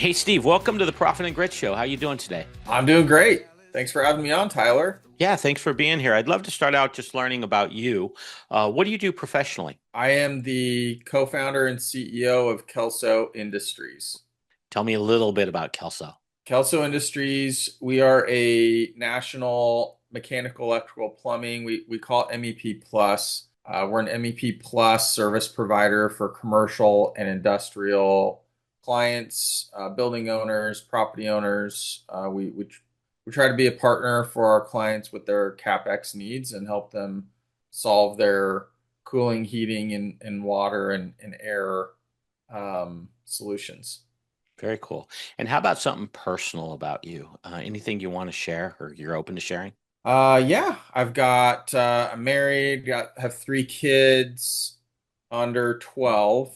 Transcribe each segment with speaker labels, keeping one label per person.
Speaker 1: Hey, Steve, welcome to the Profit and Grit Show. How you doing today?
Speaker 2: I'm doing great. Thanks for having me on, Tyler.
Speaker 1: Yeah, thanks for being here. I'd love to start out just learning about you. What do you do professionally?
Speaker 2: I am the co-founder and CEO of Kelso Industries.
Speaker 1: Tell me a little bit about Kelso.
Speaker 2: Kelso Industries, we are a national mechanical, electrical, plumbing. We call it MEP Plus. We're an MEP Plus service provider for commercial and industrial clients, building owners, property owners. We try to be a partner for our clients with their CapEx needs and help them solve their cooling, heating, and water and air solutions.
Speaker 1: Very cool. And how about something personal about you? Anything you want to share or you're open to sharing?
Speaker 2: Yeah, I'm married, have three kids under 12,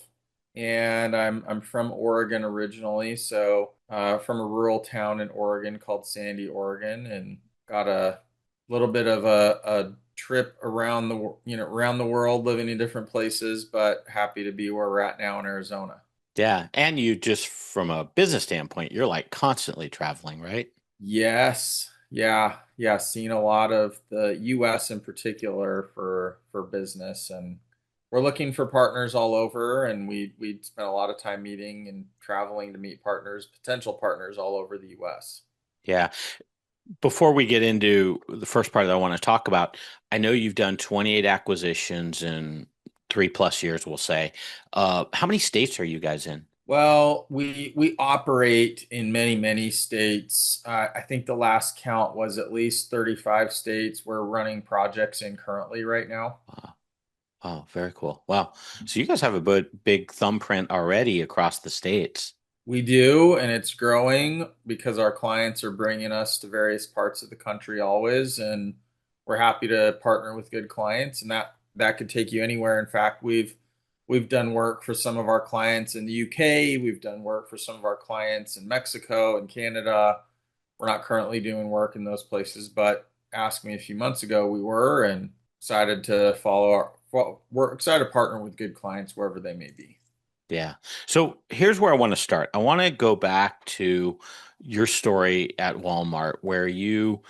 Speaker 2: and I'm from Oregon originally, so from a rural town in Oregon called Sandy, Oregon, and got a little bit of a trip around around the world, living in different places, but happy to be where we're at now in Arizona.
Speaker 1: Yeah. And you just from a business standpoint, you're like constantly traveling, right?
Speaker 2: Yes. Yeah. Seen a lot of the US in particular for business, and we're looking for partners all over, and we spent a lot of time meeting and traveling to meet partners, potential partners all over the US.
Speaker 1: Yeah. Before we get into the first part that I want to talk about, I know you've done 28 acquisitions in 3+ years, we'll say. How many states are you guys in?
Speaker 2: Well, we operate in many states. I think the last count was at least 35 states we're running projects in currently right now.
Speaker 1: Wow. Oh, very cool. Wow. So you guys have a big thumbprint already across the states.
Speaker 2: We do, and it's growing because our clients are bringing us to various parts of the country always, and we're happy to partner with good clients, and that could take you anywhere. In fact, we've done work for some of our clients in the UK. We've done work for some of our clients in Mexico and Canada. We're not currently doing work in those places, but asked me a few months ago, we were, and excited to we're excited to partner with good clients wherever they may be.
Speaker 1: Yeah. So here's where I want to start. I want to go back to your story at Walmart where you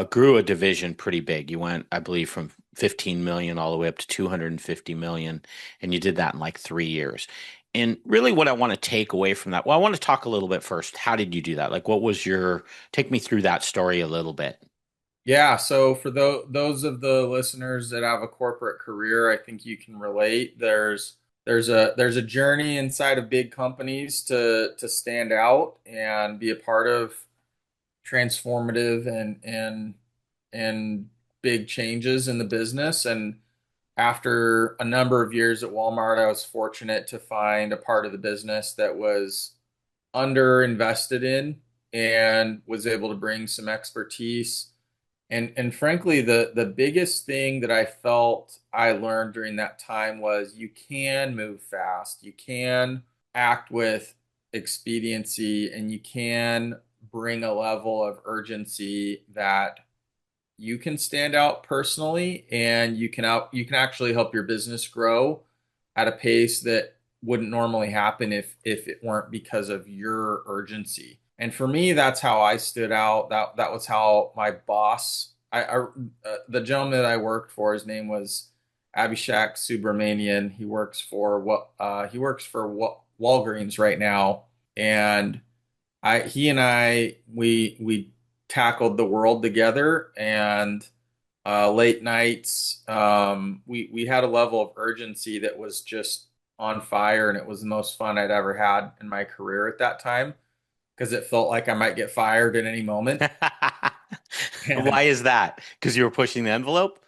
Speaker 1: grew a division pretty big. You went, I believe, from 15 million all the way up to 250 million, and you did that in like 3 years. And really, what I want to take away from that, well, I want to talk a little bit first. How did you do that? Like, what was take me through that story a little bit.
Speaker 2: Yeah, so for those of the listeners that have a corporate career, I think you can relate. There's a journey inside of big companies to stand out and be a part of transformative and big changes in the business. And after a number of years at Walmart, I was fortunate to find a part of the business that was under invested in and was able to bring some expertise. And frankly, the biggest thing that I felt I learned during that time was you can move fast, you can act with expediency, and you can bring a level of urgency that you can stand out personally, and you can actually help your business grow at a pace that wouldn't normally happen if it weren't because of your urgency. And for me, that's how I stood out. That was how my boss, the gentleman that I worked for, his name was Abhishek Subramanian. He works for Walgreens right now, and he and we tackled the world together, and late nights, we had a level of urgency that was just on fire, and it was the most fun I'd ever had in my career at that time because it felt like I might get fired at any moment. And
Speaker 1: Why is that? Because you were pushing the envelope?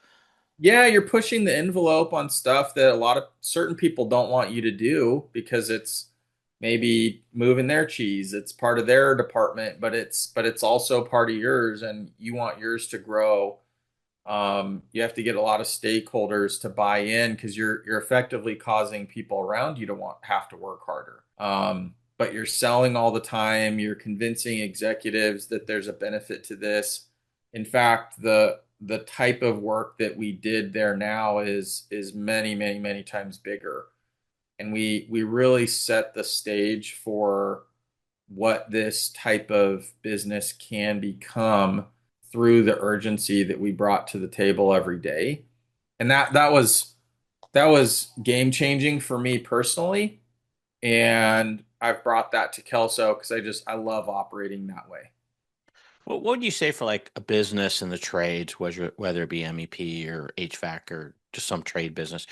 Speaker 2: yeah, you're pushing the envelope on stuff that a lot of certain people don't want you to do because it's maybe moving their cheese. It's part of their department, but it's also part of yours, and you want yours to grow. You have to get a lot of stakeholders to buy in because you're effectively causing people around you to have to work harder. But you're selling all the time. You're convincing executives that there's a benefit to this. In fact, the type of work that we did there now is many times bigger, and we really set the stage for what this type of business can become through the urgency that we brought to the table every day. And that was game changing for me personally. And I've brought that to Kelso because I love operating that way.
Speaker 1: What would you say for like a business in the trades, whether it be MEP or HVAC or just some trade business,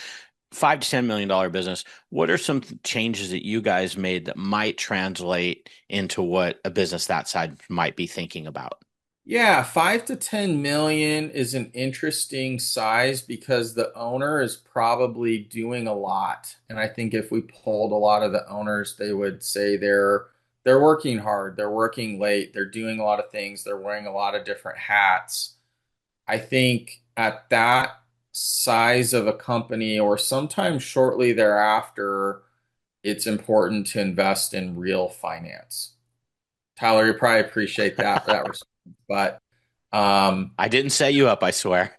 Speaker 1: $5 to $10 million business? What are some changes that you guys made that might translate into what a business that side might be thinking about?
Speaker 2: Yeah, 5 to 10 million is an interesting size because the owner is probably doing a lot. And I think if we polled a lot of the owners, they would say they're working hard, they're working late, they're doing a lot of things, they're wearing a lot of different hats. I think at that size of a company or sometime shortly thereafter, it's important to invest in real finance. Tyler, you probably appreciate that response, but
Speaker 1: I didn't set you up, I swear.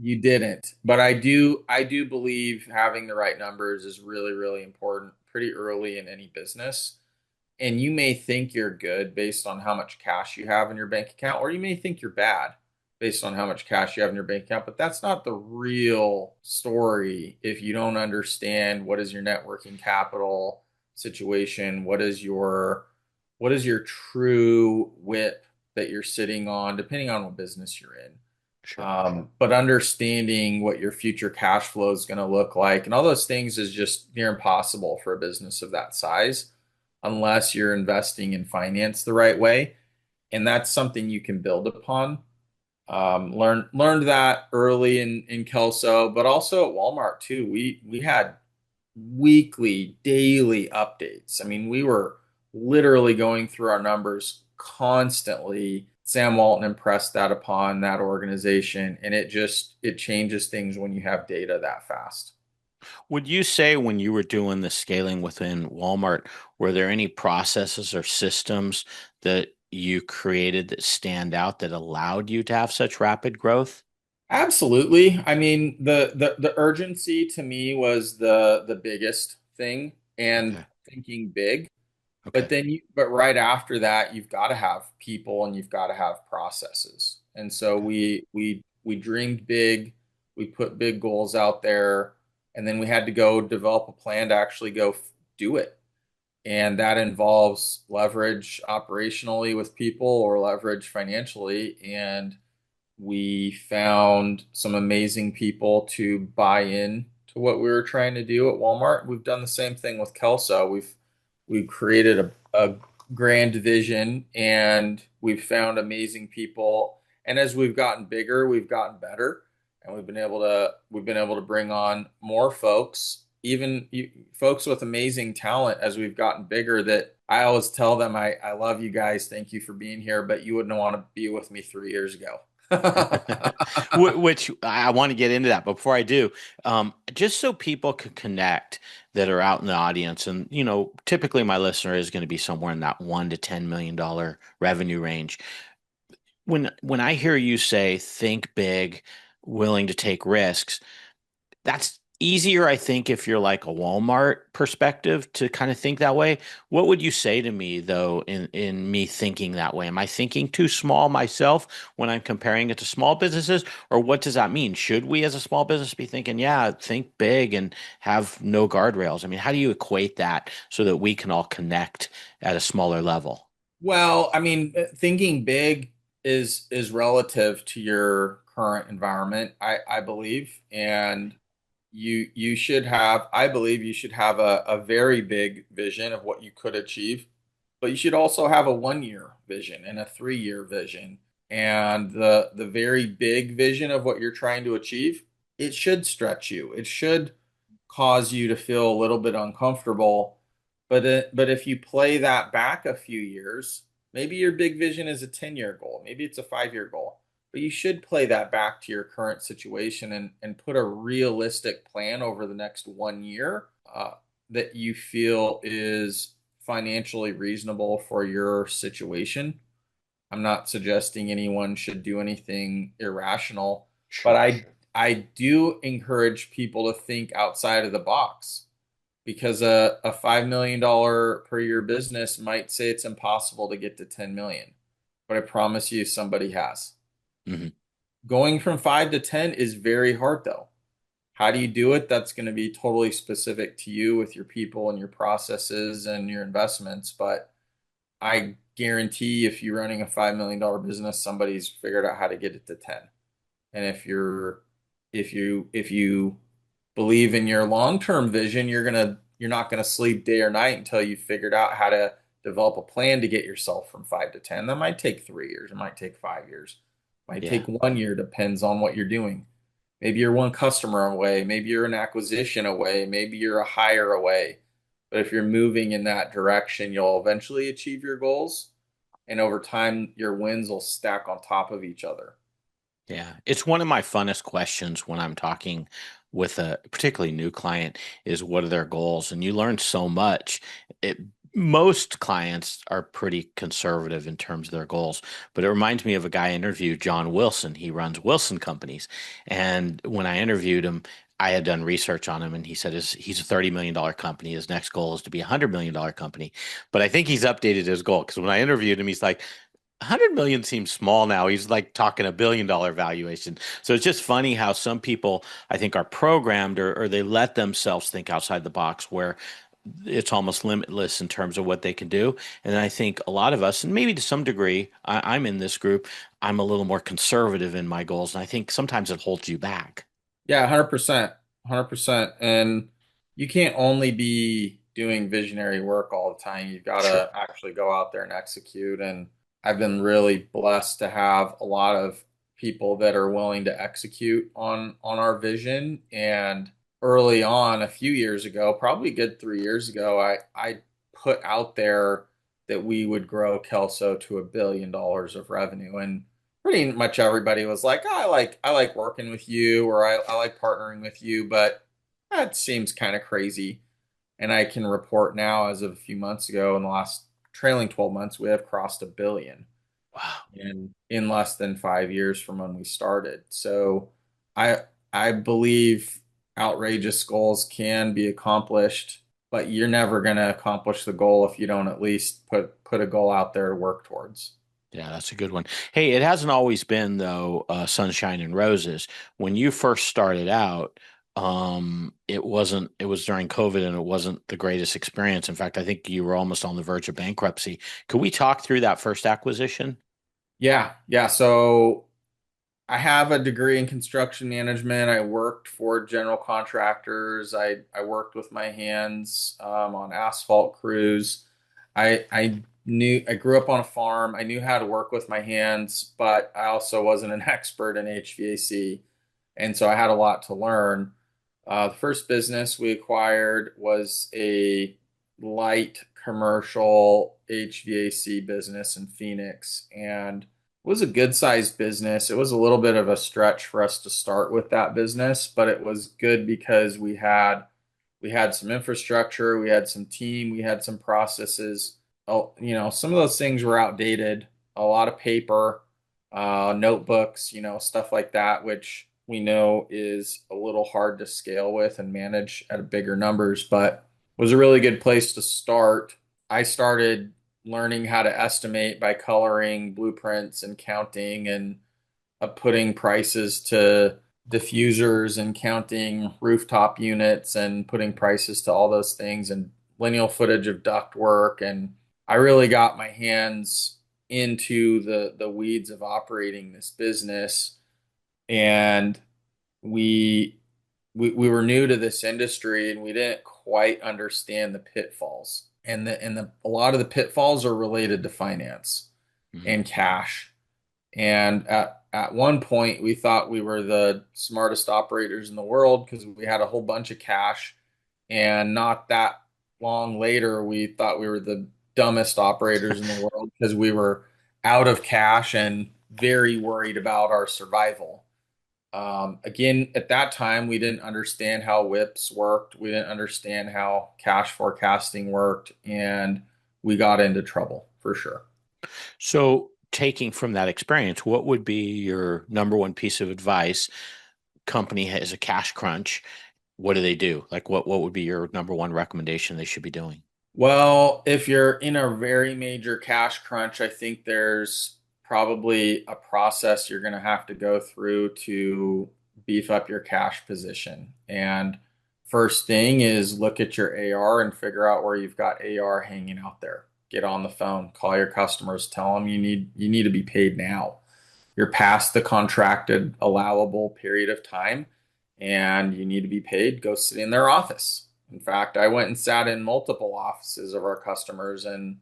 Speaker 2: you didn't. But I do believe having the right numbers is really, really important pretty early in any business. And you may think you're good based on how much cash you have in your bank account, or you may think you're bad based on how much cash you have in your bank account, but that's not the real story if you don't understand what is your net working capital situation, what is your true WIP that you're sitting on, depending on what business you're in.
Speaker 1: Sure.
Speaker 2: But understanding what your future cash flow is going to look like and all those things is just near impossible for a business of that size unless you're investing in finance the right way. And that's something you can build upon. Learned that early in Kelso, but also at Walmart too. We had weekly, daily updates. I mean, we were literally going through our numbers constantly. Sam Walton impressed that upon that organization, and it changes things when you have data that fast.
Speaker 1: Would you say when you were doing the scaling within Walmart, were there any processes or systems that you created that stand out that allowed you to have such rapid growth?
Speaker 2: Absolutely. I mean, the urgency to me was the biggest thing and
Speaker 1: Okay.
Speaker 2: thinking big. But
Speaker 1: Okay.
Speaker 2: but right after that, you've got to have people and you've got to have processes. And so
Speaker 1: Okay.
Speaker 2: we dreamed big, we put big goals out there, and then we had to go develop a plan to actually go do it. And that involves leverage operationally with people or leverage financially. And we found some amazing people to buy in to what we were trying to do at Walmart. We've done the same thing with Kelso. We've created a grand vision and we've found amazing people. And as we've gotten bigger, we've gotten better, and we've been able to bring on more folks, even folks with amazing talent as we've gotten bigger. That I always tell them, I love you guys, thank you for being here, but you wouldn't want to be with me 3 years ago.
Speaker 1: Which I want to get into that, but before I do, just so people can connect that are out in the audience, and typically my listener is going to be somewhere in that $1 to $10 million revenue range. When I hear you say think big, willing to take risks, that's easier, I think, if you're like a Walmart perspective to kind of think that way. What would you say to me though in me thinking that way? Am I thinking too small myself when I'm comparing it to small businesses? Or what does that mean? Should we as a small business be thinking, yeah, think big and have no guardrails? I mean, how do you equate that so that we can all connect at a smaller level?
Speaker 2: Well, I mean, thinking big is relative to your current environment, I believe, and you should have, I believe you should have a very big vision of what you could achieve, but you should also have a 1 year vision and a 3 year vision. And the very big vision of what you're trying to achieve, it should stretch you. It should cause you to feel a little bit uncomfortable. But if you play that back a few years, maybe your big vision is a 10-year goal, maybe it's a 5 year goal, but you should play that back to your current situation and put a realistic plan over the next 1 year that you feel is financially reasonable for your situation. I'm not suggesting anyone should do anything irrational, but
Speaker 1: Sure.
Speaker 2: I do encourage people to think outside of the box. because a $5 million per year business might say it's impossible to get to 10 million, but I promise you somebody has.
Speaker 1: Hmm.
Speaker 2: Going from 5 to 10 is very hard though. How do you do it? That's going to be totally specific to you with your people and your processes and your investments. But I guarantee if you're running a $5 million business, somebody's figured out how to get it to 10. And if you believe in your long-term vision, you're not gonna sleep day or night until you figured out how to develop a plan to get yourself from 5 to 10. That might take 3 years, it might take 5 years, it might
Speaker 1: Yeah.
Speaker 2: take 1 year, depends on what you're doing. Maybe you're one customer away, maybe you're an acquisition away, maybe you're a hire away. But if you're moving in that direction, you'll eventually achieve your goals. And over time, your wins will stack on top of each other.
Speaker 1: Yeah, it's one of my funnest questions when I'm talking with a particularly new client is what are their goals? And you learn so much. It, most clients are pretty conservative in terms of their goals, but it reminds me of a guy I interviewed, John Wilson. He runs Wilson Companies. And when I interviewed him, I had done research on him and he said he's a $30 million company. His next goal is to be a $100 million company. But I think he's updated his goal because when I interviewed him, he's like, 100 million seems small now. He's like talking $1 billion valuation. So it's just funny how some people, I think, are programmed or they let themselves think outside the box where it's almost limitless in terms of what they can do. And I think a lot of us, and maybe to some degree, I'm in this group, I'm a little more conservative in my goals. And I think sometimes it holds you back.
Speaker 2: Yeah, 100%. 100%. And you can't only be doing visionary work all the time. You've got
Speaker 1: Sure.
Speaker 2: to actually go out there and execute. And I've been really blessed to have a lot of people that are willing to execute on our vision. And early on, a few years ago, probably a good 3 years ago, I put out there that we would grow Kelso to $1 billion of revenue. And pretty much everybody was like, oh, I like working with you, or I like partnering with you, but that seems kind of crazy. And I can report now, as of a few months ago, in the last trailing 12 months, we have crossed 1 billion
Speaker 1: Wow.
Speaker 2: in less than 5 years from when we started. So I I believe outrageous goals can be accomplished, but you're never going to accomplish the goal if you don't at least put a goal out there to work towards.
Speaker 1: Yeah, that's a good one. Hey, it hasn't always been though, sunshine and roses. When you first started out, it wasn't, it was during COVID and it wasn't the greatest experience. In fact, I think you were almost on the verge of bankruptcy. Could we talk through that first acquisition?
Speaker 2: Yeah, yeah. So I have a degree in construction management. I worked for general contractors. I worked with my hands on asphalt crews. I grew up on a farm. I knew how to work with my hands, but I also wasn't an expert in HVAC, and so I had a lot to learn. The first business we acquired was a light commercial HVAC business in Phoenix, and it was a good sized business. It was a little bit of a stretch for us to start with that business, but it was good because we had some infrastructure, we had some team, we had some processes. Oh, some of those things were outdated, a lot of paper, notebooks, stuff like that, which we know is a little hard to scale with and manage at bigger numbers, but was a really good place to start. I started learning how to estimate by coloring blueprints and counting and putting prices to diffusers and counting rooftop units and putting prices to all those things and lineal footage of duct work. And I really got my hands into the weeds of operating this business. And we we were new to this industry and we didn't quite understand the pitfalls. And a lot of the pitfalls are related to finance
Speaker 1: Mhm.
Speaker 2: and cash. And at one point, we thought we were the smartest operators in the world because we had a whole bunch of cash. And not that long later, we thought we were the dumbest operators in the world because we were out of cash and very worried about our survival. Again, at that time, we didn't understand how WIPs worked. We didn't understand how cash forecasting worked, and we got into trouble for sure.
Speaker 1: So, taking from that experience, what would be your number one piece of advice? Company has a cash crunch. what do they do? Like what would be your number one recommendation they should be doing?
Speaker 2: Well, if you're in a very major cash crunch, I think there's probably a process you're going to have to go through to beef up your cash position. And first thing is look at your AR and figure out where you've got AR hanging out there. Get on the phone, call your customers, tell them you need to be paid now. You're past the contracted allowable period of time and you need to be paid. Go sit in their office. In fact, I went and sat in multiple offices of our customers and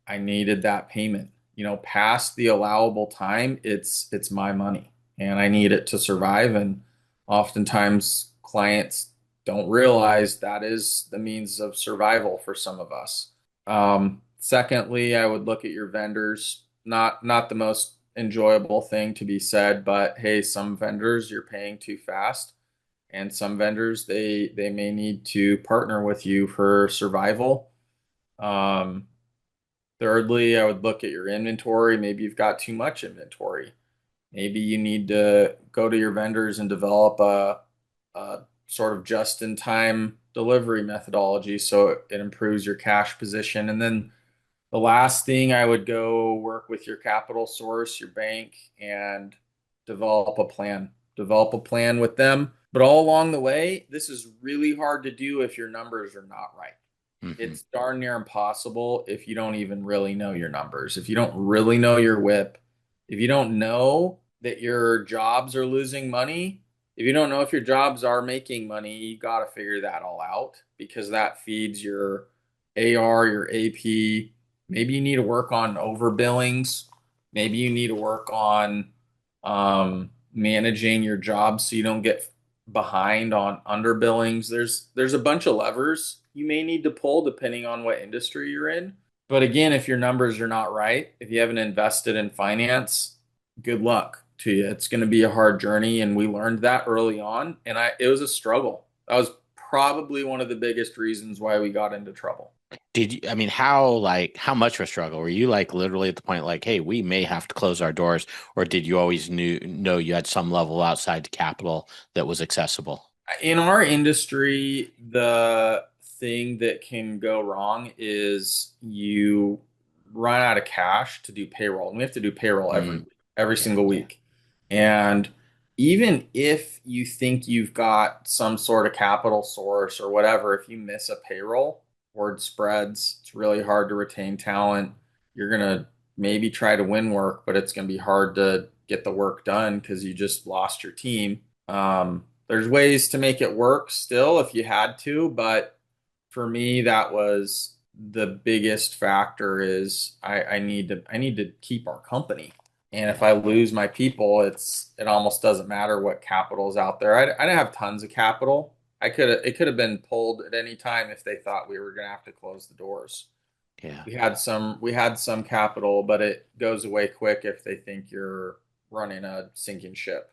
Speaker 2: I needed that payment. Past the allowable time, it's my money and I need it to survive. And oftentimes clients don't realize that is the means of survival for some of us. Secondly, I would look at your vendors. Not the most enjoyable thing to be said, but hey, some vendors you're paying too fast, and some vendors they may need to partner with you for survival. Um, Thirdly, I would look at your inventory. Maybe you've got too much inventory. Maybe you need to go to your vendors and develop a sort of just-in-time delivery methodology so it improves your cash position. And then the last thing, I would go work with your capital source, your bank, and develop a plan. Develop a plan with them. But all along the way, this is really hard to do if your numbers are not right.
Speaker 1: Hmm.
Speaker 2: It's darn near impossible if you don't even really know your numbers. If you don't really know your WIP, if you don't know that your jobs are losing money, if you don't know if your jobs are making money, you got to figure that all out because that feeds your AR, your AP. Maybe you need to work on overbillings. Maybe you need to work on managing your jobs so you don't get behind on underbillings. There's a bunch of levers you may need to pull depending on what industry you're in. But again, if your numbers are not right, if you haven't invested in finance, good luck to you. It's going to be a hard journey, and we learned that early on, and I it was a struggle. That was probably one of the biggest reasons why we got into trouble.
Speaker 1: Did you, I mean, how much of a struggle? Were you like literally at the point like, hey, we may have to close our doors, or did you always know you had some level outside capital that was accessible?
Speaker 2: In our industry, the thing that can go wrong is you run out of cash to do payroll. And we have to do payroll
Speaker 1: Mm,
Speaker 2: every
Speaker 1: yeah,
Speaker 2: single week. And even if you think you've got some sort of capital source or whatever, if you miss a payroll, word spreads. It's really hard to retain talent. You're gonna maybe try to win work, but it's gonna be hard to get the work done because you just lost your team. There's ways to make it work still if you had to, but for me, that was the biggest factor is I need to keep our company. And if
Speaker 1: yeah,
Speaker 2: I lose my people, it almost doesn't matter what capital is out there. I didn't have tons of capital. It could have been pulled at any time if they thought we were going to have to close the doors.
Speaker 1: yeah.
Speaker 2: We had some capital, but it goes away quick if they think you're running a sinking ship.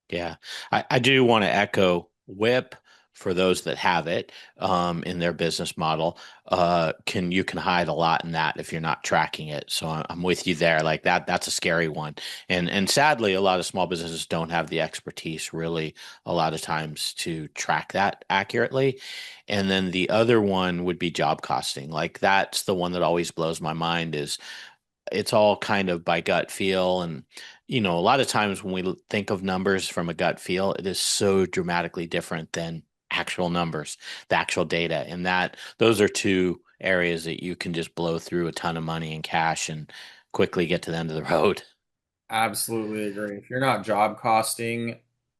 Speaker 1: Yeah, I do want to echo WHIP for those that have it in their business model. You can hide a lot in that if you're not tracking it. So I'm with you there. Like that's a scary one. And sadly, a lot of small businesses don't have the expertise really a lot of times to track that accurately. And then the other one would be job costing. Like that's the one that always blows my mind is it's all kind of by gut feel. And, a lot of times when we think of numbers from a gut feel, it is so dramatically different than actual numbers, the actual data. And those are two areas that you can just blow through a ton of money and cash and quickly get to the end of the road.
Speaker 2: Absolutely agree. If you're not job costing,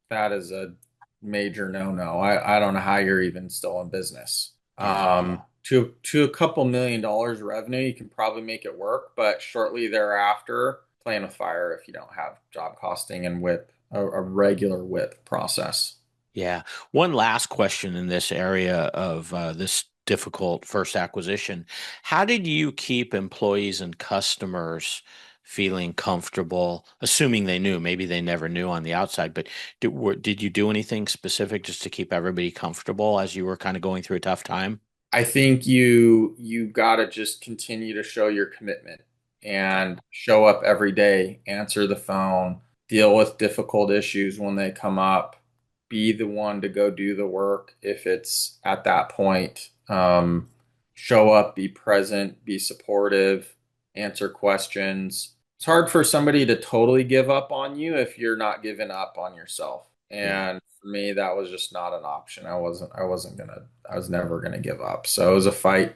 Speaker 2: that is a major no-no. I don't know how you're even still in business.
Speaker 1: Yeah.
Speaker 2: To a couple $1 million revenue, you can probably make it work, but shortly thereafter, playing with fire if you don't have job costing and whip a regular whip process.
Speaker 1: Yeah. One last question in this area of this difficult first acquisition. How did you keep employees and customers feeling comfortable, assuming they knew? Maybe they never knew on the outside, but did you do anything specific just to keep everybody comfortable as you were kind of going through a tough time?
Speaker 2: I think you got to just continue to show your commitment
Speaker 1: Yeah.
Speaker 2: and show up every day, answer the phone, deal with difficult issues when they come up, be the one to go do the work if it's at that point. Show up, be present, be supportive, answer questions. It's hard for somebody to totally give up on you if you're not giving up on yourself.
Speaker 1: Yeah.
Speaker 2: And for me, that was just not an option. I was never gonna give up. So it was a fight.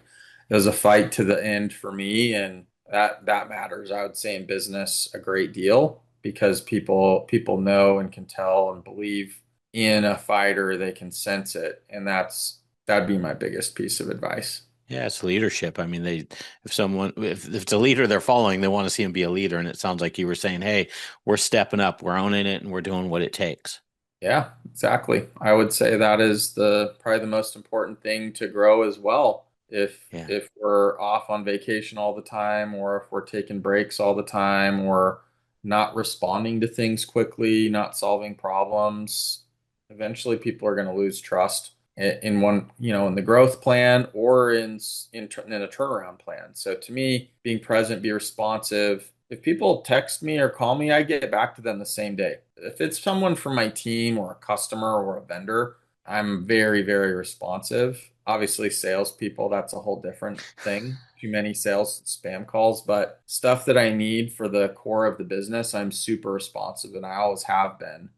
Speaker 2: It was a fight to the end for me, and that matters. I would say in business a great deal because people know and can tell and believe in a fighter. They can sense it, and that'd be my biggest piece of advice.
Speaker 1: Yeah, it's leadership. I mean, if it's a leader they're following, they want to see him be a leader. And it sounds like you were saying, hey, we're stepping up, we're owning it, and we're doing what it takes.
Speaker 2: Yeah, exactly. I would say that is the probably the most important thing to grow as well.
Speaker 1: Yeah.
Speaker 2: If we're off on vacation all the time, or if we're taking breaks all the time, or not responding to things quickly, not solving problems, eventually people are going to lose trust in one, in the growth plan or in a turnaround plan. So to me, being present, be responsive. If people text me or call me, I get back to them the same day. If it's someone from my team or a customer or a vendor, I'm very, very responsive. Obviously, salespeople, that's a whole different thing. Too many sales spam calls, but stuff that I need for the core of the business, I'm super responsive and I always have been.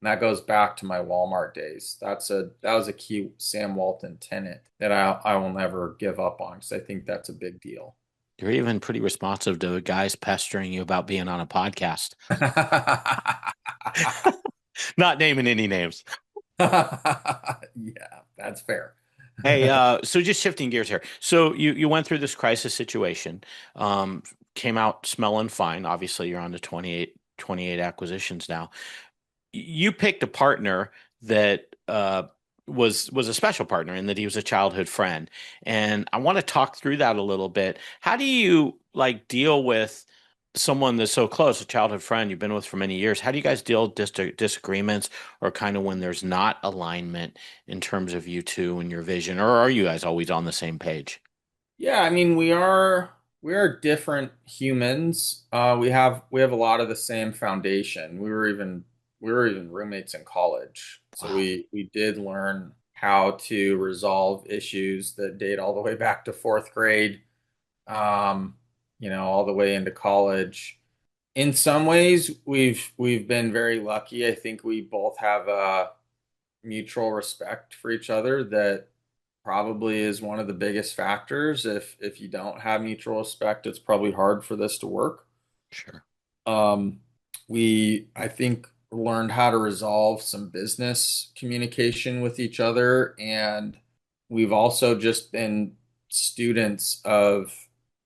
Speaker 2: And that goes back to my Walmart days. That was a key Sam Walton tenet that I will never give up on because I think that's a big deal.
Speaker 1: You're even pretty responsive to guys pestering you about being on a podcast. Not naming any names.
Speaker 2: Yeah, that's fair.
Speaker 1: Hey, so just shifting gears here. So you went through this crisis situation, came out smelling fine. Obviously, you're on to 28 acquisitions now. You picked a partner that was a special partner in that he was a childhood friend, and I want to talk through that a little bit. How do you like deal with someone that's so close, a childhood friend you've been with for many years? How do you guys deal with disagreements or kind of when there's not alignment in terms of you two and your vision, or are you guys always on the same page?
Speaker 2: Yeah, I mean, we are different humans. We have a lot of the same foundation. We were even roommates in college. So
Speaker 1: Wow,
Speaker 2: we did learn how to resolve issues that date all the way back to fourth grade, um, all the way into college. In some ways, we've been very lucky. I think we both have a mutual respect for each other that probably is one of the biggest factors. If you don't have mutual respect, it's probably hard for this to work.
Speaker 1: sure,
Speaker 2: Um, I think, learned how to resolve some business communication with each other, and we've also just been students of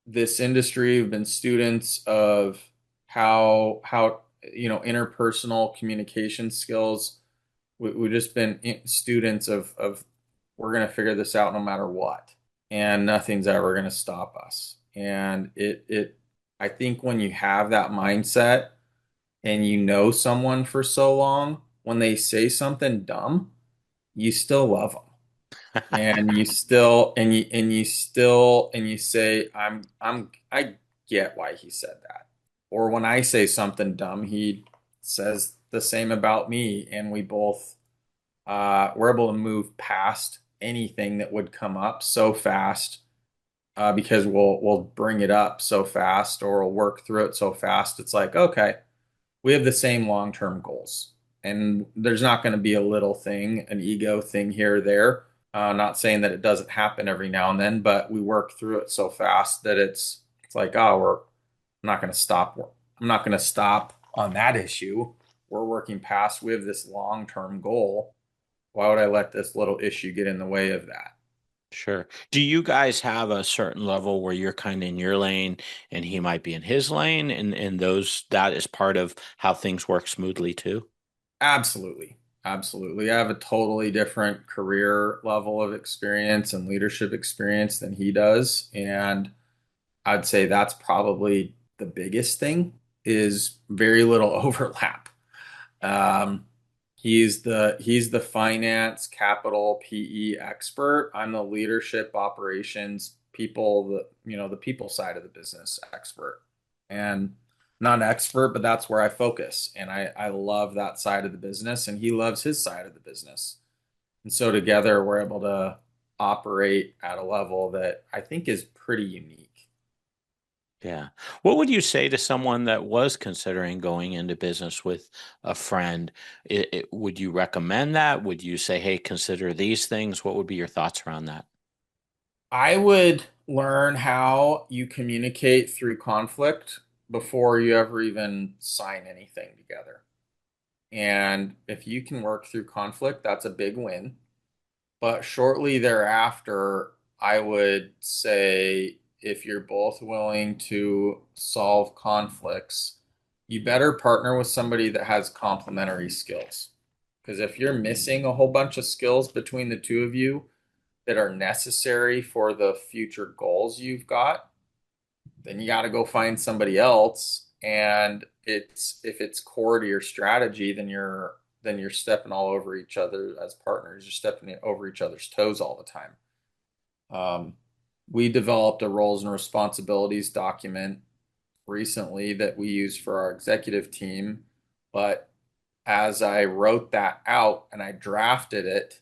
Speaker 2: this industry. We've been students of how interpersonal communication skills. We've just been students of we're going to figure this out no matter what, and nothing's ever going to stop us. And I think when you have that mindset and you know someone for so long, when they say something dumb, you still love them. And you still and you say, I get why he said that. Or when I say something dumb, he says the same about me, and we both we're able to move past anything that would come up so fast because we'll bring it up so fast or we'll work through it so fast. It's like, okay, we have the same long-term goals. And there's not going to be a little thing, an ego thing here or there. Not saying that it doesn't happen every now and then, but we work through it so fast that it's like, oh, I'm not going to stop. I'm not going to stop on that issue. We're working past. We have this long-term goal. Why would I let this little issue get in the way of that?
Speaker 1: sure. Do you guys have a certain level where you're kind of in your lane and he might be in his lane, and those that is part of how things work smoothly too?
Speaker 2: Absolutely. Absolutely. I have a totally different career level of experience and leadership experience than he does. And I'd say that's probably the biggest thing is very little overlap. Um, he's the finance, capital, PE expert. I'm the leadership, operations, people, the people side of the business expert. And not an expert, but that's where I focus. And I love that side of the business, and he loves his side of the business. And so together we're able to operate at a level that I think is pretty unique.
Speaker 1: Yeah. What would you say to someone that was considering going into business with a friend? Would you recommend that? Would you say, hey, consider these things? What would be your thoughts around that?
Speaker 2: I would learn how you communicate through conflict before you ever even sign anything together. And if you can work through conflict, that's a big win. But shortly thereafter, I would say if you're both willing to solve conflicts, you better partner with somebody that has complementary skills. Because if you're missing a whole bunch of skills between the two of you that are necessary for the future goals you've got, then you got to go find somebody else. And it's if it's core to your strategy, then you're stepping all over each other as partners. You're stepping over each other's toes all the time. Um, we developed a roles and responsibilities document recently that we use for our executive team. But as I wrote that out and I drafted it,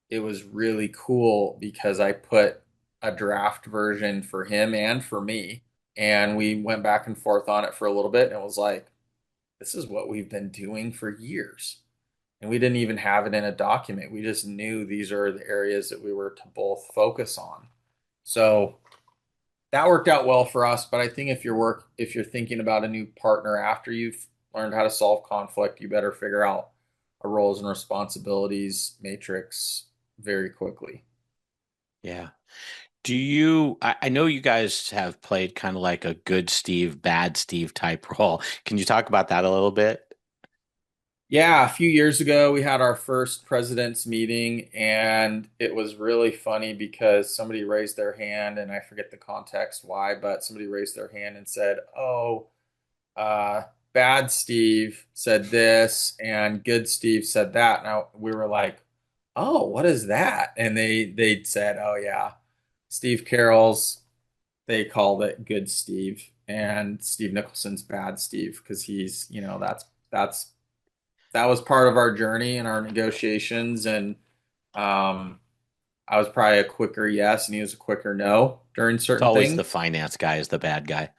Speaker 2: it was really cool because I put a draft version for him and for me. And we went back and forth on it for a little bit. And it was like, this is what we've been doing for years. And we didn't even have it in a document. We just knew these are the areas that we were to both focus on. So that worked out well for us. But I think if you're thinking about a new partner after you've learned how to solve conflict, you better figure out a roles and responsibilities matrix very quickly.
Speaker 1: Yeah. I know you guys have played kind of like a good Steve, bad Steve type role. Can you talk about that a little bit?
Speaker 2: Yeah, a few years ago, we had our first president's meeting, and it was really funny because somebody raised their hand, and I forget the context why, but somebody raised their hand and said, "Oh, bad Steve said this, and good Steve said that." Now we were like, "Oh, what is that?" And they said, "Oh yeah, Steve Carroll's." They called it good Steve, and Steve Nicholson's bad Steve because that's that was part of our journey and our negotiations. And um, I was probably a quicker yes, and he was a quicker no during
Speaker 1: It's
Speaker 2: certain
Speaker 1: always
Speaker 2: things.
Speaker 1: the finance guy is the bad guy.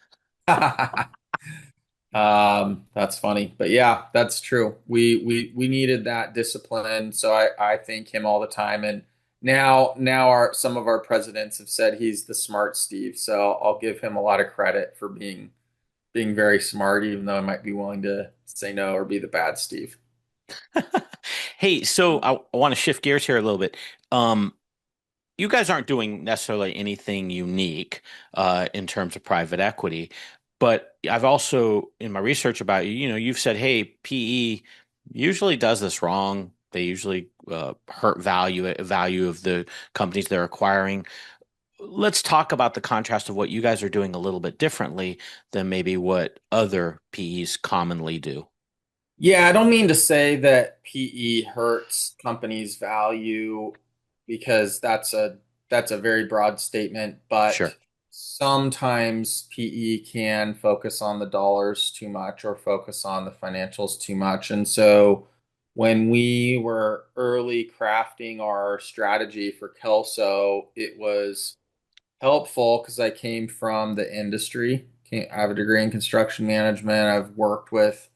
Speaker 2: That's funny, but yeah, that's true. We needed that discipline, so I thank him all the time. And now our some of our presidents have said he's the smart Steve, so I'll give him a lot of credit for being very smart, even though I might be willing to say no or be the bad Steve.
Speaker 1: Hey, so I want to shift gears here a little bit. Um, you guys aren't doing necessarily anything unique in terms of private equity, but I've also, in my research about you, you've said, hey, PE usually does this wrong. They usually hurt value of the companies they're acquiring. Let's talk about the contrast of what you guys are doing a little bit differently than maybe what other PEs commonly do.
Speaker 2: Yeah, I don't mean to say that PE hurts companies' value because that's a very broad statement, but
Speaker 1: Sure.
Speaker 2: sometimes PE can focus on the dollars too much or focus on the financials too much. And so when we were early crafting our strategy for Kelso, it was helpful because I came from the industry. I have a degree in construction management. I've worked with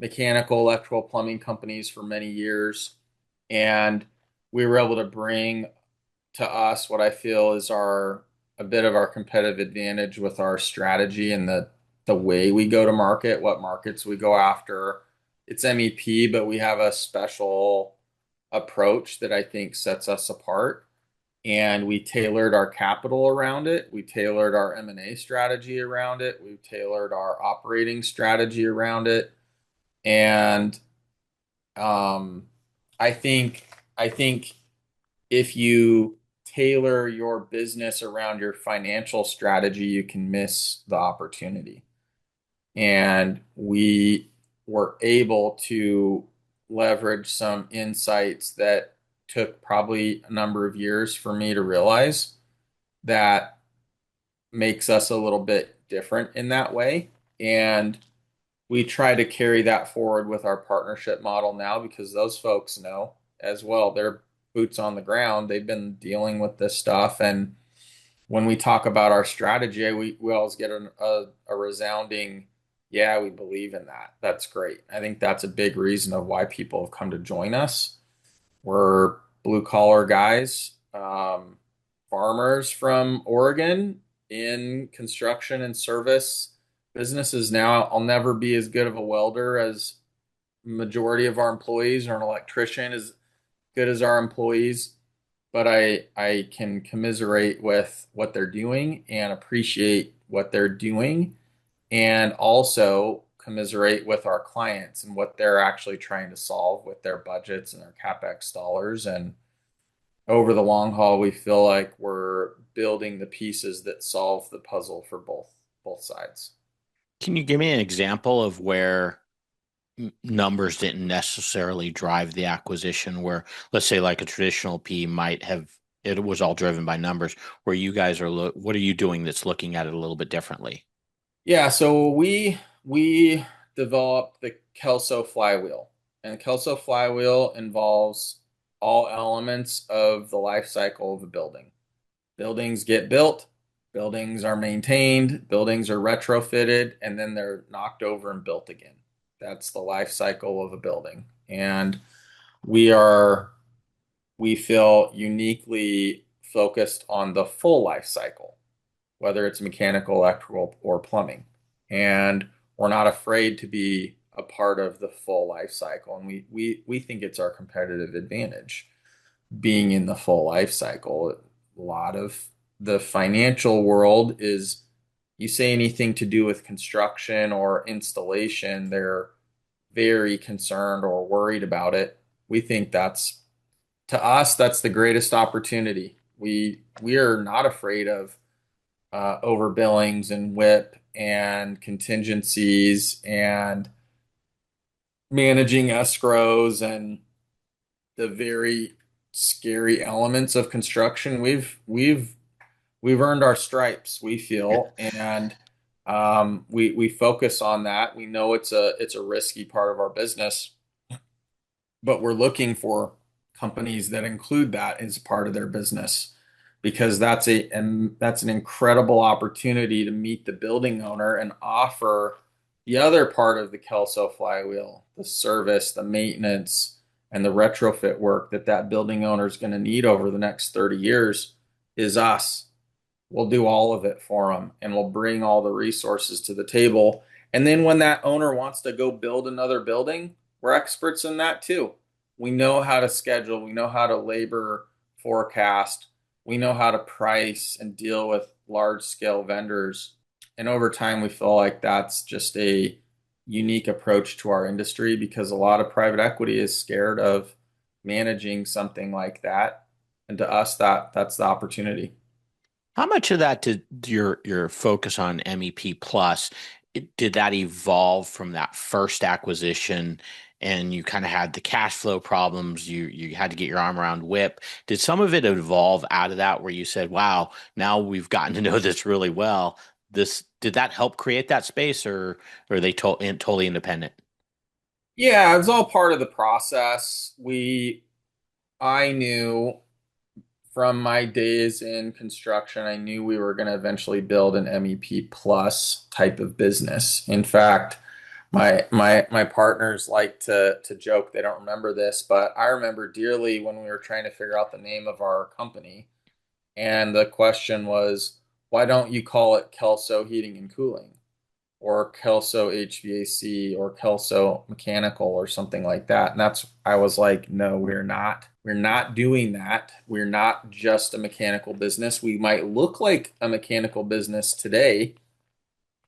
Speaker 2: mechanical, electrical, plumbing companies for many years. And we were able to bring to us what I feel is our a bit of our competitive advantage with our strategy and the way we go to market, what markets we go after. It's MEP, but we have a special approach that I think sets us apart. And we tailored our capital around it. We tailored our M&A strategy around it. We tailored our operating strategy around it. And um, I think if you tailor your business around your financial strategy, you can miss the opportunity. And we were able to leverage some insights that took probably a number of years for me to realize that makes us a little bit different in that way. And we try to carry that forward with our partnership model now because those folks know as well. They're boots on the ground. They've been dealing with this stuff. And when we talk about our strategy, we always get a resounding, yeah, we believe in that. That's great. I think that's a big reason of why people have come to join us. We're blue collar guys, farmers from Oregon in construction and service businesses now. I'll never be as good of a welder as majority of our employees or an electrician as good as our employees, but I can commiserate with what they're doing and appreciate what they're doing and also commiserate with our clients and what they're actually trying to solve with their budgets and their CapEx dollars. And over the long haul, we feel like we're building the pieces that solve the puzzle for both sides.
Speaker 1: Can you give me an example of where numbers didn't necessarily drive the acquisition, where let's say like a traditional P might have, it was all driven by numbers, where you guys are what are you doing that's looking at it a little bit differently?
Speaker 2: Yeah, so we developed the Kelso flywheel. And the Kelso flywheel involves all elements of the life cycle of a building. Buildings get built, buildings are maintained, buildings are retrofitted, and then they're knocked over and built again. That's the life cycle of a building. And we are we feel uniquely focused on the full life cycle, whether it's mechanical, electrical, or plumbing. And we're not afraid to be a part of the full life cycle. And we think it's our competitive advantage being in the full life cycle. A lot of the financial world is you say anything to do with construction or installation, they're very concerned or worried about it. We think that's to us, that's the greatest opportunity. We are not afraid of overbillings and WIP and contingencies and managing escrows and the very scary elements of construction. We've earned our stripes, we feel, and we focus on that. We know it's a risky part of our business, but we're looking for companies that include that as part of their business because that's an incredible opportunity to meet the building owner and offer the other part of the Kelso flywheel, the service, the maintenance, and the retrofit work that building owner is going to need over the next 30 years is us. We'll do all of it for them and we'll bring all the resources to the table. And then when that owner wants to go build another building, we're experts in that too. We know how to schedule, we know how to labor forecast, we know how to price and deal with large scale vendors. And over time, we feel like that's just a unique approach to our industry because a lot of private equity is scared of managing something like that. And to us, that's the opportunity.
Speaker 1: How much of that did your focus on MEP plus, did that evolve from that first acquisition and you kind of had the cash flow problems, you had to get your arm around WIP. Did some of it evolve out of that where you said, wow, now we've gotten to know this really well. This did that help create that space or are they totally independent?
Speaker 2: Yeah, it was all part of the process. I knew from my days in construction, I knew we were going to eventually build an MEP plus type of business. In fact, my partners like to joke they don't remember this, but I remember dearly when we were trying to figure out the name of our company, and the question was, why don't you call it Kelso Heating and Cooling? Or Kelso HVAC or Kelso Mechanical or something like that. And that's, I was like, no, we're not. We're not doing that. We're not just a mechanical business. We might look like a mechanical business today,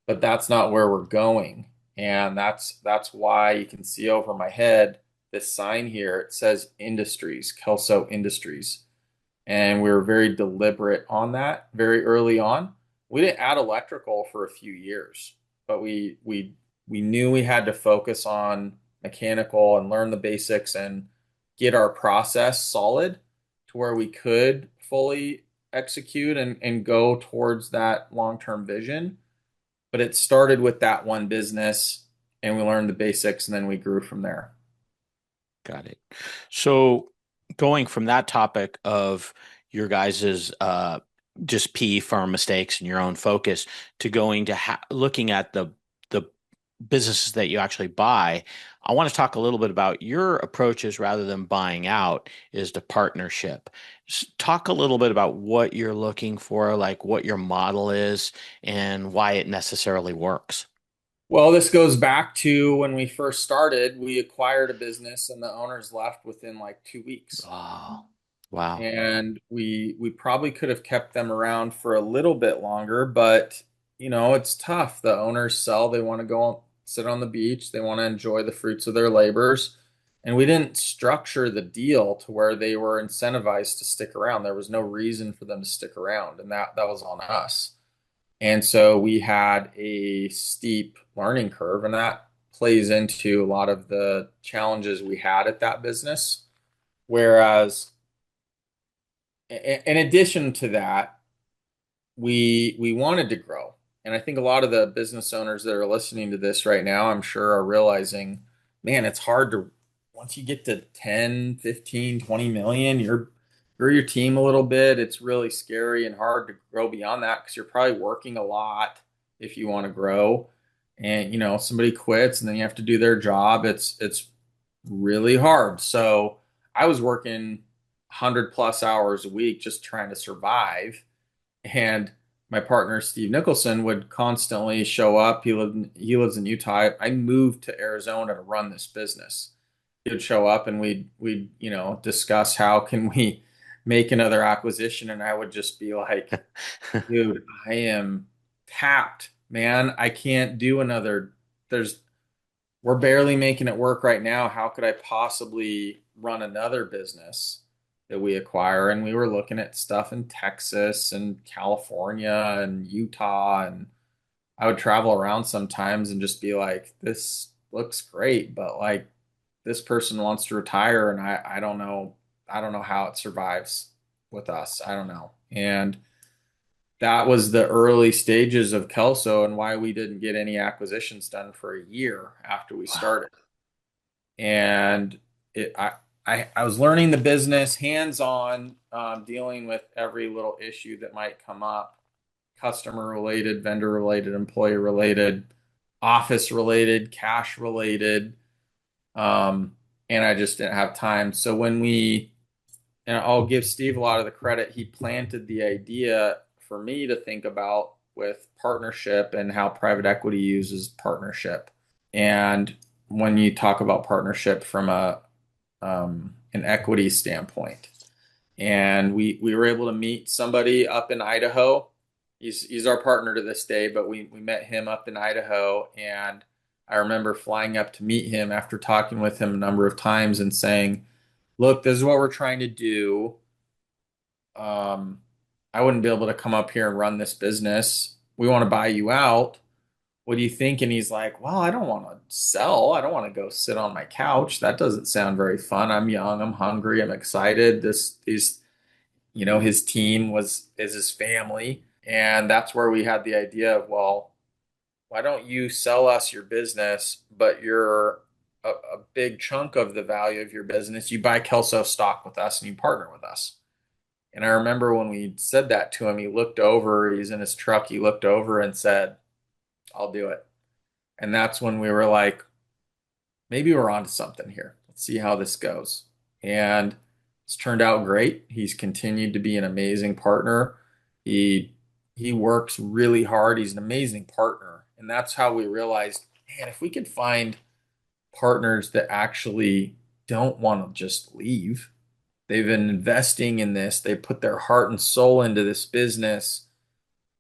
Speaker 2: but that's not where we're going. And that's why you can see over my head this sign here. It says Industries, Kelso Industries. And we were very deliberate on that very early on. We didn't add electrical for a few years, but we knew we had to focus on mechanical and learn the basics and get our process solid to where we could fully execute and go towards that long-term vision. But it started with that one business. and we learned the basics, and then we grew from there.
Speaker 1: Got it. So going from that topic of your guys's just PE firm mistakes and your own focus to going to looking at the businesses that you actually buy, I want to talk a little bit about your approaches rather than buying out is the partnership. Talk a little bit about what you're looking for, like what your model is and why it necessarily works.
Speaker 2: Well, this goes back to when we first started. We acquired a business, and the owners left within like 2 weeks.
Speaker 1: Oh, wow.
Speaker 2: And we probably could have kept them around for a little bit longer, but it's tough. The owners sell, they want to go sit on the beach, they want to enjoy the fruits of their labors. And we didn't structure the deal to where they were incentivized to stick around. There was no reason for them to stick around, and that was on us. And so we had a steep learning curve, and that plays into a lot of the challenges we had at that business. Whereas in addition to that, we wanted to grow. And I think a lot of the business owners that are listening to this right now, I'm sure are realizing, man, it's hard to once you get to 10, 15, 20 million, you're grow your team a little bit. It's really scary and hard to grow beyond that because you're probably working a lot if you want to grow. And somebody quits and then you have to do their job. It's really hard. So I was working 100 plus hours a week just trying to survive. And my partner, Steve Nicholson, would constantly show up. He lives in Utah. I moved to Arizona to run this business. He would show up and we'd discuss how can we make another acquisition. And I would just be like, dude, I am tapped, man. I can't do another. There's we're barely making it work right now. How could I possibly run another business that we acquire? And we were looking at stuff in Texas and California and Utah. And I would travel around sometimes and just be like, this looks great, but like this person wants to retire and I don't know. I don't know how it survives with us. I don't know. And that was the early stages of Kelso and why we didn't get any acquisitions done for a year after we
Speaker 1: Wow.
Speaker 2: started. And it, I was learning the business hands on, dealing with every little issue that might come up, customer related, vendor related, employee related, office related, cash related. Um, and I just didn't have time. So and I'll give Steve a lot of the credit, he planted the idea for me to think about with partnership and how private equity uses partnership. And when you talk about partnership from an equity standpoint, and we were able to meet somebody up in Idaho. He's our partner to this day, but we met him up in Idaho, and I remember flying up to meet him after talking with him a number of times and saying, "Look, this is what we're trying to do. Um, I wouldn't be able to come up here and run this business. We want to buy you out. What do you think?" And he's like, "Well, I don't want to sell. I don't want to go sit on my couch. That doesn't sound very fun. I'm young. I'm hungry. I'm excited. His team is his family." And that's where we had the idea of, well, why don't you sell us your business, but you're a big chunk of the value of your business. You buy Kelso stock with us and you partner with us. And I remember when we said that to him, he looked over, he's in his truck, he looked over and said, "I'll do it." And that's when we were like, maybe we're onto something here. Let's see how this goes. And it's turned out great. He's continued to be an amazing partner. He he works really hard. He's an amazing partner. And that's how we realized, man, if we could find partners that actually don't want to just leave. They've been investing in this. They put their heart and soul into this business.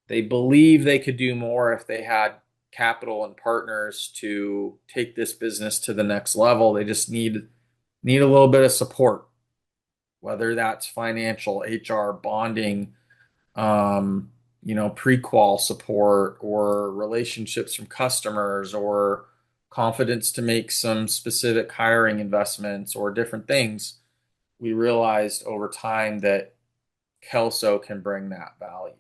Speaker 2: They believe they could do more if they had capital and partners to take this business to the next level. They just need a little bit of support, whether that's financial, HR, bonding, pre-qual support or relationships from customers or confidence to make some specific hiring investments or different things. We realized over time that Kelso can bring that value.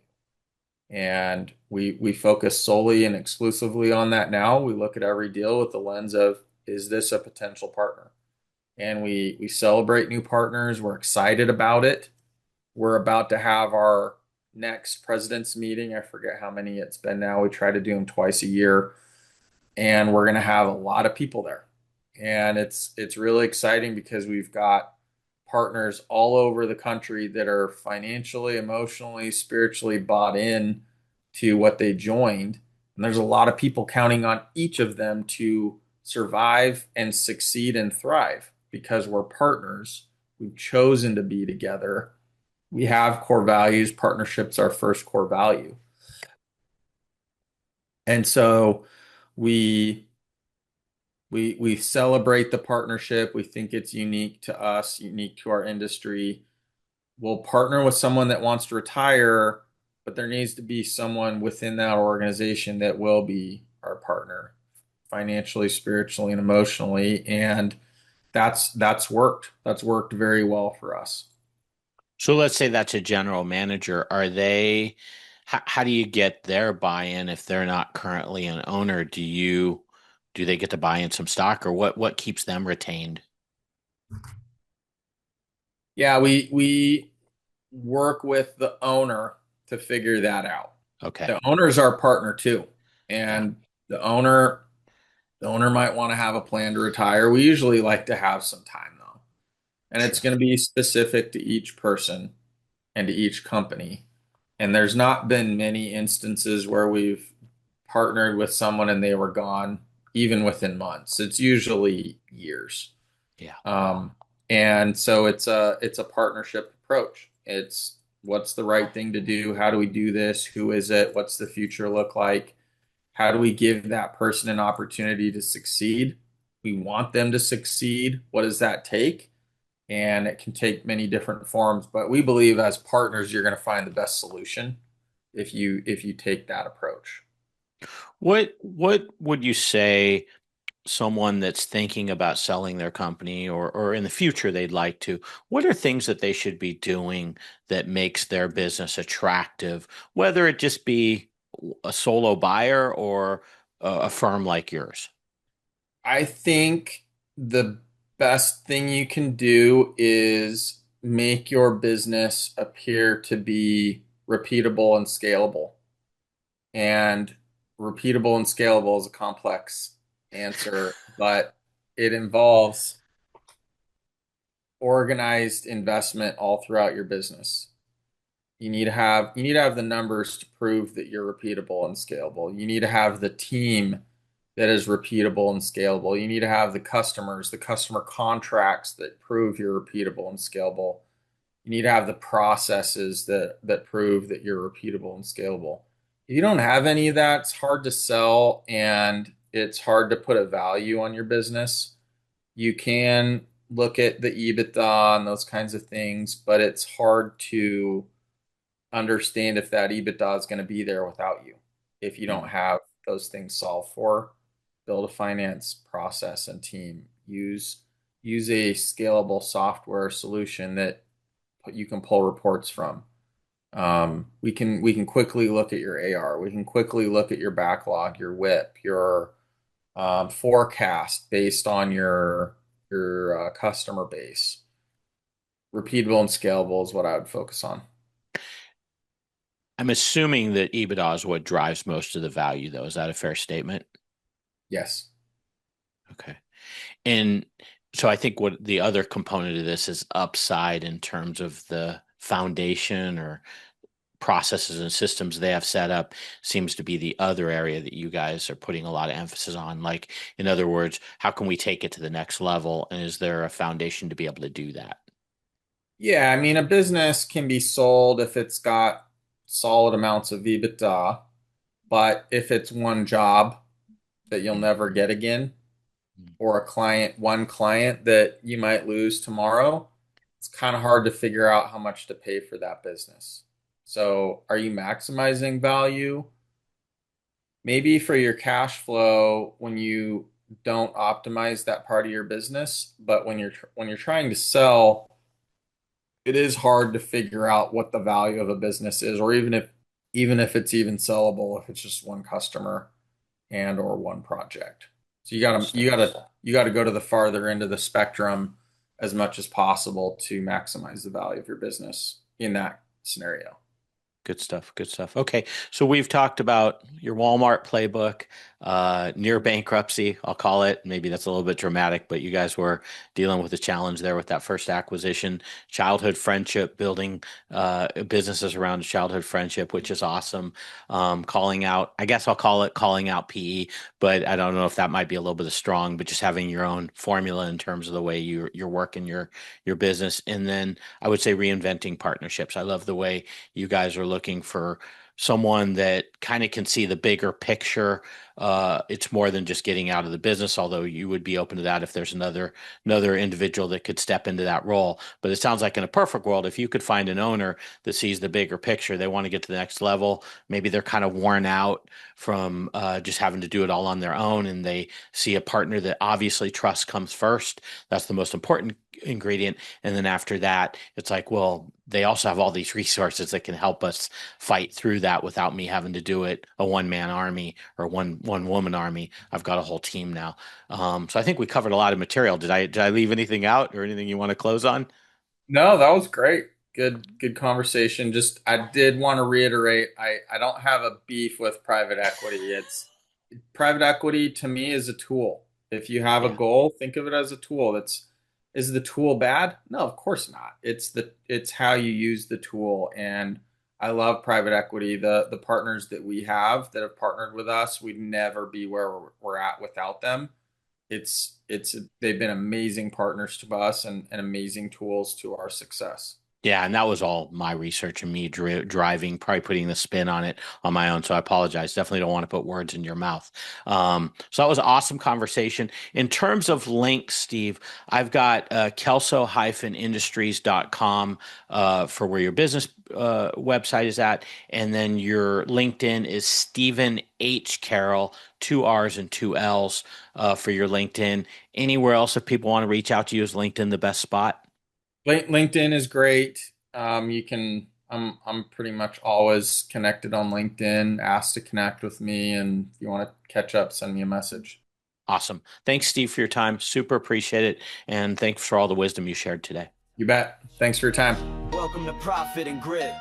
Speaker 2: And we focus solely and exclusively on that now. We look at every deal with the lens of, is this a potential partner? And we celebrate new partners. We're excited about it. We're about to have our next president's meeting. I forget how many it's been now. We try to do them twice a year, and we're going to have a lot of people there. And it's really exciting because we've got partners all over the country that are financially, emotionally, spiritually bought in to what they joined. And there's a lot of people counting on each of them to survive and succeed and thrive because we're partners. We've chosen to be together. We have core values. Partnership's our first core value. And so we we celebrate the partnership. We think it's unique to us, unique to our industry. We'll partner with someone that wants to retire, but there needs to be someone within that organization that will be our partner financially, spiritually, and emotionally. And that's worked. That's worked very well for us.
Speaker 1: So let's say that's a general manager. How do you get their buy-in if they're not currently an owner? Do they get to buy in some stock, or what keeps them retained?
Speaker 2: Yeah, we work with the owner to figure that out.
Speaker 1: Okay.
Speaker 2: The owner's our partner too.
Speaker 1: Yeah,
Speaker 2: And the owner the owner might want to have a plan to retire. We usually like to have some time though. And it's
Speaker 1: sure.
Speaker 2: going to be specific to each person and to each company. And there's not been many instances where we've partnered with someone and they were gone even within months. It's usually years.
Speaker 1: Yeah.
Speaker 2: Um, and so it's a partnership approach. It's what's the right thing to do? How do we do this? Who is it? What's the future look like? How do we give that person an opportunity to succeed? We want them to succeed. What does that take? And it can take many different forms, but we believe as partners, you're going to find the best solution if you take that approach.
Speaker 1: What would you say someone that's thinking about selling their company, or in the future they'd like to, what are things that they should be doing that makes their business attractive, whether it just be a solo buyer or a firm like yours?
Speaker 2: I think the best thing you can do is make your business appear to be repeatable and scalable. And repeatable and scalable is a complex answer, but it involves organized investment all throughout your business. You need to have the numbers to prove that you're repeatable and scalable. You need to have the team that is repeatable and scalable. You need to have the customers, the customer contracts that prove you're repeatable and scalable. You need to have the processes that prove that you're repeatable and scalable. If you don't have any of that, it's hard to sell and it's hard to put a value on your business. You can look at the EBITDA and those kinds of things, but it's hard to understand if that EBITDA is going to be there without you. If you don't
Speaker 1: Mm.
Speaker 2: have those things solved for, build a finance process and team. Use a scalable software solution that you can pull reports from. We can quickly look at your AR. We can quickly look at your backlog, your WIP, your forecast based on your customer base. Repeatable and scalable is what I would focus on.
Speaker 1: I'm assuming that EBITDA is what drives most of the value, though. Is that a fair statement?
Speaker 2: Yes.
Speaker 1: Okay. And so I think what the other component of this is upside in terms of the foundation or processes and systems they have set up seems to be the other area that you guys are putting a lot of emphasis on. Like, in other words, how can we take it to the next level? And is there a foundation to be able to do that?
Speaker 2: Yeah, I mean, a business can be sold if it's got solid amounts of EBITDA, but if it's one job that you'll never get again, or one client that you might lose tomorrow, it's kind of hard to figure out how much to pay for that business. So, are you maximizing value? Maybe for your cash flow when you don't optimize that part of your business, but when you're trying to sell, it is hard to figure out what the value of a business is, or even if even if it's even sellable, if it's just one customer and or one project. So
Speaker 1: Good stuff.
Speaker 2: you gotta go to the farther end of the spectrum as much as possible to maximize the value of your business in that scenario.
Speaker 1: Good stuff. Good stuff. Okay. So we've talked about your Walmart playbook, near bankruptcy, I'll call it. Maybe that's a little bit dramatic, but you guys were dealing with a challenge there with that first acquisition, childhood friendship, building businesses around childhood friendship, which is awesome. Calling out, I guess I'll call it calling out PE, but I don't know if that might be a little bit of strong, but just having your own formula in terms of the way you're working your business. And then I would say reinventing partnerships. I love the way you guys are looking for someone that kind of can see the bigger picture. It's more than just getting out of the business, although you would be open to that if there's another individual that could step into that role. But it sounds like in a perfect world, if you could find an owner that sees the bigger picture, they want to get to the next level. Maybe they're kind of worn out from just having to do it all on their own, and they see a partner that obviously trust comes first. That's the most important ingredient. And then after that, it's like, well, they also have all these resources that can help us fight through that without me having to do it a one-man army or one woman army. I've got a whole team now. So I think we covered a lot of material. Did I leave anything out or anything you want to close on?
Speaker 2: No, that was great. Good conversation. Just I did want to reiterate, I don't have a beef with private equity. It's private equity to me is a tool. If you have a
Speaker 1: Yeah.
Speaker 2: goal, think of it as a tool. That's is the tool bad? No, of course not. It's how you use the tool. And I love private equity. The partners that we have that have partnered with us, we'd never be where we're at without them. It's they've been amazing partners to us and amazing tools to our success.
Speaker 1: Yeah, and that was all my research and me driving, probably putting the spin on it on my own. So I apologize. Definitely don't want to put words in your mouth. So that was an awesome conversation. In terms of links, Steve, I've got kelso-industries.com for where your business website is at. And then your LinkedIn is Stephen H. Carroll, two R's and two L's for your LinkedIn. Anywhere else, if people want to reach out to you, is LinkedIn the best spot?
Speaker 2: LinkedIn is great. You can I'm pretty much always connected on LinkedIn. Ask to connect with me, and if you want to catch up, send me a message.
Speaker 1: Awesome. Thanks, Steve, for your time. Super appreciate it. And thanks for all the wisdom you shared today.
Speaker 2: You bet. Thanks for your time.
Speaker 3: Welcome to Profit and Grit.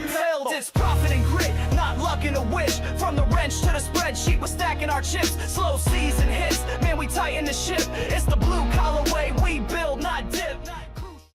Speaker 3: Failed, it's profit and grit, not luck and a wish. From the wrench to the spreadsheet, we're stacking our chips. Slow season hits, man, we tighten the ship. It's the blue collar way we build, not dip.